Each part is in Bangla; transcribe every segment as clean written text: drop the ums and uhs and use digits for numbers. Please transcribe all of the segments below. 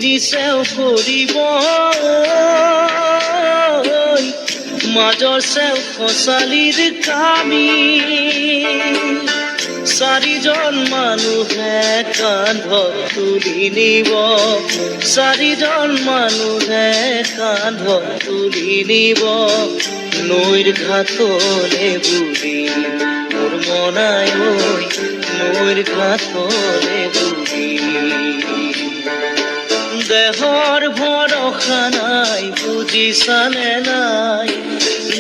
নিচেও কৰিব মাজৰ চেও খচালিৰ কামি চাৰিজন মানুহে কান্ধত তুলি নিব চাৰিজন মানুহে কান্ধত তুলি নিব নৈৰ ঘাটলে বুলি মোৰ মনাই ঐ নৈৰ ঘাটলে বুলি দেহৰ ভৰসা নাই বুজিছানে নাই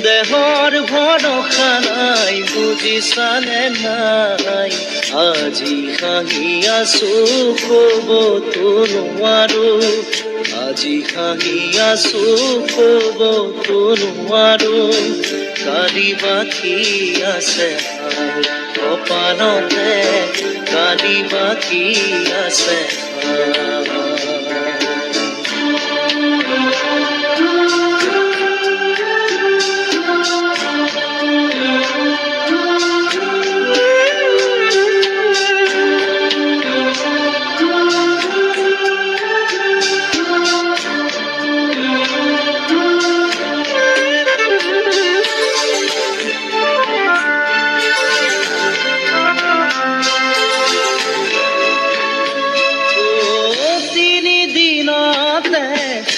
দেহৰ ভৰসা নাই বুজিছানে নাই আজি হাঁহি আছো ক'বতো নোৱাৰো আজি হাঁহি আছো ক'বতো নোৱাৰো কালি বাকী আছে কপালতে কালি বাকী আছে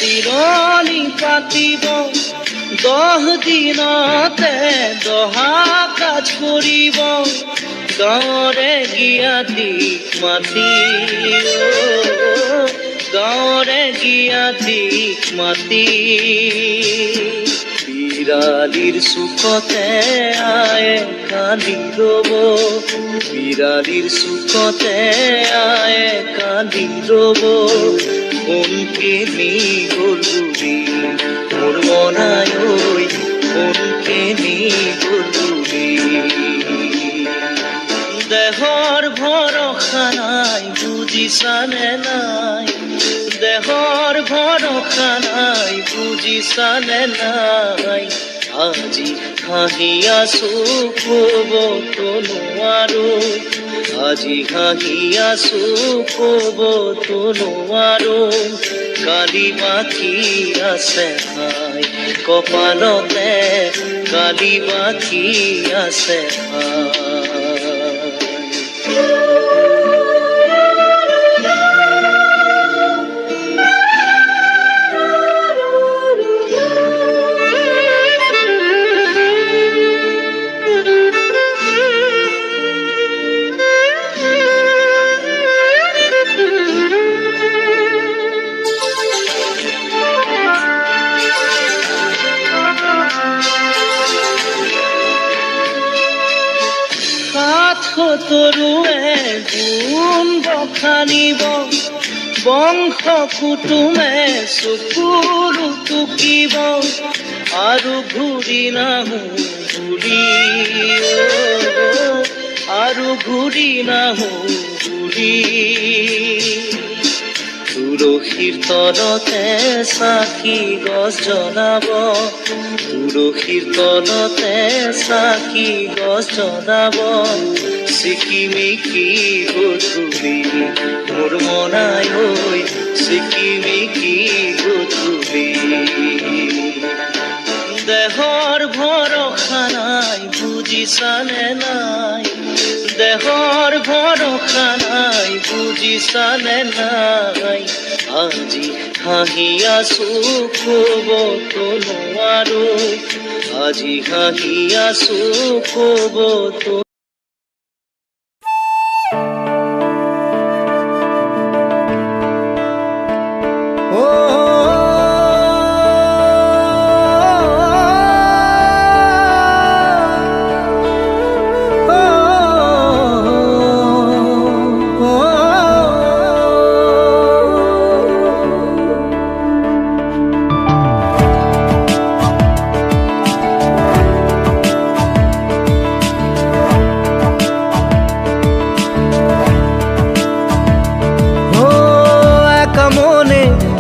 তিৰণি পাতিব 10 দিনতে দহা কাজ কৰিব গাঁৱৰে জ্ঞাতিক মাতি গাঁৱৰে জ্ঞাতিক মাতি বিৰালিৰ চুকতে আয়ে কান্দি ৰ'ব বিৰালিৰ চুকতে আয়ে কান্দি ৰ'ব কোনকে নি গলুবি মোর মনাই ওই কোনকে নি গলুবি দেহর ভরসা নাই বুঝিছানে নাই দেহর ভরসা নাই বুঝিছানে নাই আজি হাঁহি আছো ক'বতো নোৱাৰো আজি হাঁহি আছো ক'বতো নোৱাৰো কালি বাকী আছে হাই কপালতে কালি বাকী আছে তৰুৱে গুণ বখানিব বংশ কুটুমে চকুৰু টুকিব আৰু ঘূৰি নাহো বুলি আৰু ঘূৰি নাহো বুলি তুলসীৰ তলতে চাকি গছ জ্বলাব তুলসীৰ তলতে চাকি গছ জ্বলাব চিকিমিকি গধূলি মোৰ মনাই ঐ চিকিমিকি গধূলি দেহৰ ভৰসা নাই বুজিছানে নাই দেহৰ ভৰসা নাই বুজিছানে নাই আজি হাঁহি আছো ক'বতো নোৱাৰো আজি হাঁহি আছো ক'বতো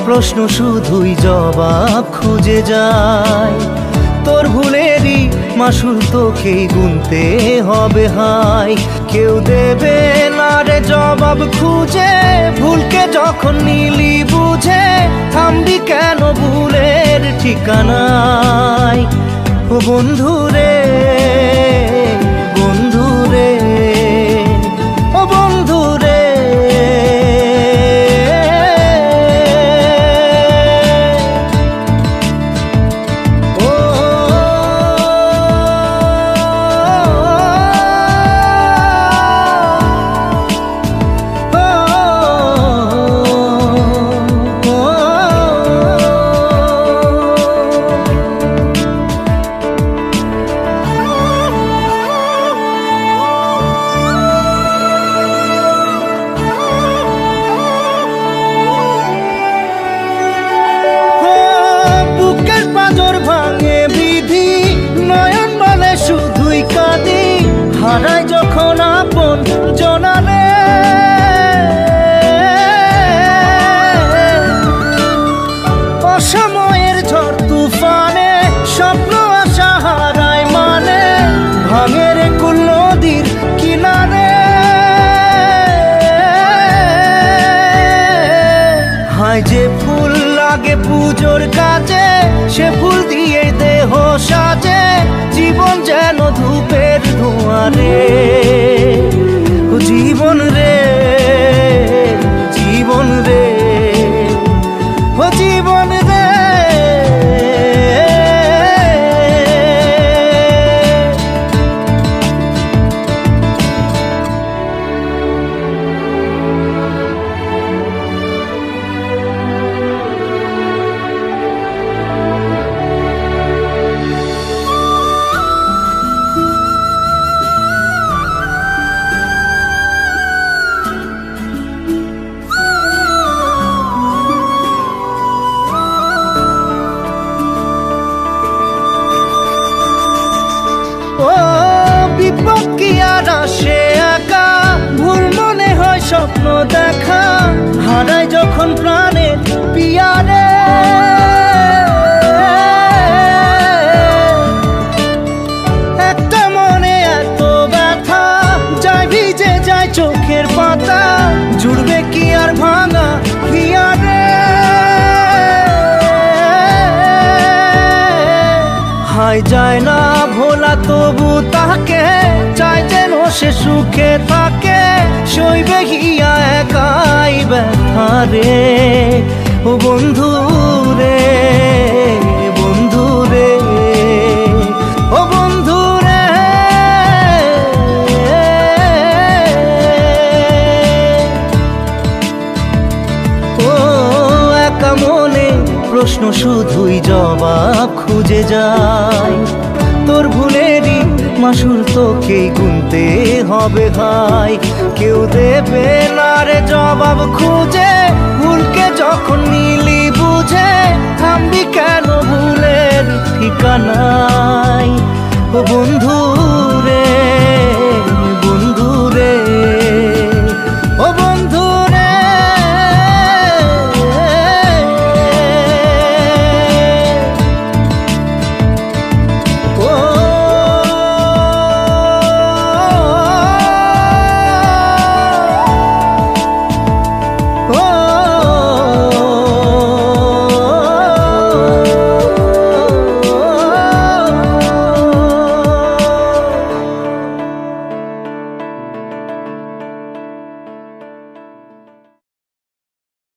প্রশ্ন শুধুই জবাব খুঁজে যায় তোর ভুলেরই মাসুল তোকেই গুনতে হবে হাই। কেউ দেবে না রে জবাব খুঁজে, ভুলকে যখন নিলি বুঝে থামবি কেন ভুলের ঠিকানায়। ও বন্ধু রে, বন্ধু রে, ও বন্ধু রে। হারাই যখন আপন জনারে, অসময়ের ঝড় তুফানে স্বপ্ন আশা হারায় মানে, ভাঙের কুল নদীর কিনারে। হায় যে ফুল লাগে পুজোর কাজে, সে ফুল দিয়ে দেহ সাজে, জীবন যেন ধূপের ধোঁয়ারে। ও জীবন রে, জীবন রে, ও জীবন রে। ও বিপদ কি আর আসে একা, ভুল মনে হয় স্বপ্ন দেখা, হারাই যখন প্রাণের পিয়ারে। একটা মনে এত ব্যথা, যায় ভিজে যায় চোখের পাতা, জুড়বে কি আর ভাঙা হিয়ারে। হায় যায় না ভোলা তবু তাকে, চাই যেন সে সুখে থাকে, সইবে হিয়া একাই ব্যথা রে। ও বন্ধু রে, বন্ধু রে, ও বন্ধু রে। ও একা মনে প্রশ্ন শুধুই জবাব খুঁজে যায়, তোর ভুলেরই মাসুল তোকেই গুনতে হবে ভাই। কেউ দেবে না রে জবাব খুঁজে, ভুলকে যখন নিলি বুঝে থামবি কেন ভুলের ঠিকানায়। ও বন্ধু